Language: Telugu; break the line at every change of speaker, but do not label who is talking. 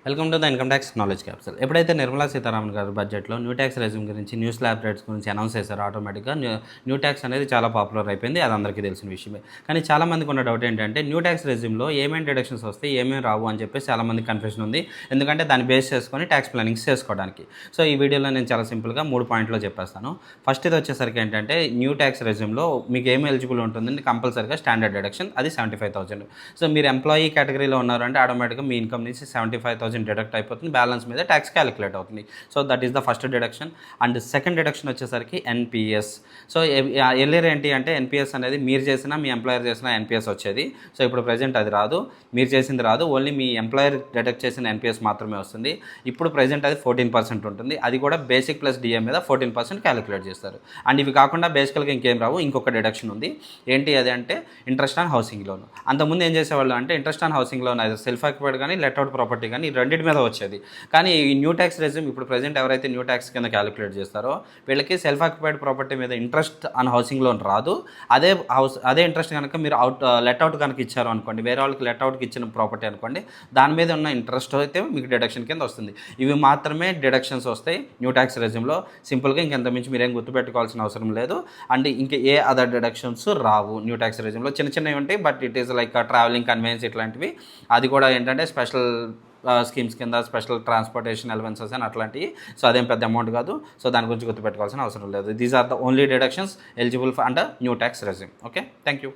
Welcome to the income tax knowledge capsule. ఎప్పుడైతే నిర్మలా సీతారామన్ గారు బడ్జెట్లో న్యూ ట్యాక్స్ రెజ్యూమ్ గురించి, న్యూ స్లాబ్ రేట్స్ గురించి అనౌన్స్ చేశారో ఆటోమేటిక్గా న్యూ ట్యాక్స్ అనేది చాలా పాపులర్ అయిపోయింది. అది అందరికీ తెలిసిన విషయమే. కానీ చాలామందికి ఉన్న డౌట్ ఏంటంటే న్యూ ట్యాక్స్ రెజ్యూమ్లో ఏమేమి డిడక్షన్స్ వస్తాయి, ఏమేమి రావు అని చెప్పేసి చాలామంది కన్ఫ్యూజన్ ఉంది. ఎందుకంటే దాన్ని బేస్ చేసుకొని ట్యాక్స్ ప్లానింగ్స్ చేసుకోవడానికి. సో ఈ వీడియోలో నేను చాలా సింపుల్గా 3 పాయింట్లో చెప్పేస్తాను. ఫస్ట్ ఇది వచ్చేసరికి ఏంటంటే న్యూ ట్యాక్స్ రెజ్యూమ్లో మీకు ఏమి ఎలిజిబుల్ ఉంటుందండి, కంపల్సరీగా స్టాండర్డ్ డిడక్షన్, అది 75,000. సో మీరు ఎంప్లాయీ కేటగిరీలో ఉన్నారంటే ఆటోమేటిక్గా మీ ఇన్కమ్ నుంచి 75,000 డిడక్ట్ అయిపోతుంది. బ్యాలెన్స్ మీద ట్యాక్స్ క్యాలిక్యులేట్ అవుతుంది. So that is the first deduction. And second deduction వచ్చేసరికి ఎన్పిఎస్. సో ఎర్లియర్ ఏంటి అంటే ఎన్పిఎస్ అనేది మీరు చేసినా మీ ఎంప్లాయర్ చేసినా ఎన్పిఎస్ వచ్చేది. సో ఇప్పుడు ప్రజెంట్ అది రాదు, మీరు చేసింది రాదు, ఓన్లీ మీ ఎంప్లాయర్ డిడక్ట్ చేసిన ఎన్పిఎస్ మాత్రమే వస్తుంది. ఇప్పుడు ప్రజెంట్ అది 14% ఉంటుంది. అది కూడా బేసిక్ ప్లస్ డిఏ మీద 14% క్యాలిక్యులేట్ చేస్తారు. అండ్ ఇవి కాకుండా బేసికల్గా ఇంకేం రావు. ఇంకొక డిడక్షన్ ఉంది. ఏంటి అది అంటే ఇంట్రెస్ట్ ఆన్ హౌసింగ్ లోన్. అంతకుముందు ఏం చేసేవాళ్ళు అంటే ఇంట్రెస్ట్ ఆన్ హౌసింగ్ లోన్ అది సెల్ఫ్ ఆక్యుపైడ్ కానీ లెట్అవుట్ ప్రాపర్టీ కానీ ఈ రెండింటి మీద వచ్చేది. కానీ ఈ న్యూ ట్యాక్స్ రెజ్యూమ్ ఇప్పుడు ప్రజెంట్ ఎవరైతే న్యూ ట్యాక్స్ కింద క్యాలిక్యులేట్ చేస్తారో వీళ్ళకి సెల్ఫ్ ఆక్యుపైడ్ ప్రాపర్టీ మీద ఇంట్రెస్ట్ ఆన్ హౌసింగ్ లోన్ రాదు. అదే ఇంట్రెస్ట్ కనుక మీరు లెట్అవుట్ కనుక ఇచ్చారు అనుకోండి, వేరే వాళ్ళకి లెట్అవుట్కి ఇచ్చిన ప్రాపర్టీ అనుకోండి, దాని మీద ఉన్న ఇంట్రెస్ట్ అయితే మీకు డిడక్షన్ కింద వస్తుంది. ఇవి మాత్రమే డిడక్షన్స్ వస్తాయి న్యూ ట్యాక్స్ రెజ్యూమ్లో. సింపుల్గా ఇంకెంత మించి మీరేం గుర్తుపెట్టుకోవాల్సిన అవసరం లేదు. అండ్ ఇంకా ఏ అదర్ డిడక్షన్స్ రావు న్యూ ట్యాక్స్ రెజ్యూమ్లో. చిన్నవి ఉంటాయి, but it is like travelling convenience ఇట్లాంటివి. అది కూడా ఏంటంటే స్పెషల్ స్కీమ్స్ కింద స్పెషల్ ట్రాన్స్పోర్టేషన్ అలవెన్సెస్ అని అట్లాంటివి. సో అదేం పెద్ద అమౌంట్ కాదు. సో దాని గురించి గుర్తుపెట్టుకోవాల్సిన అవసరం లేదు. These are the only deductions eligible for under new tax regime. Okay, thank you.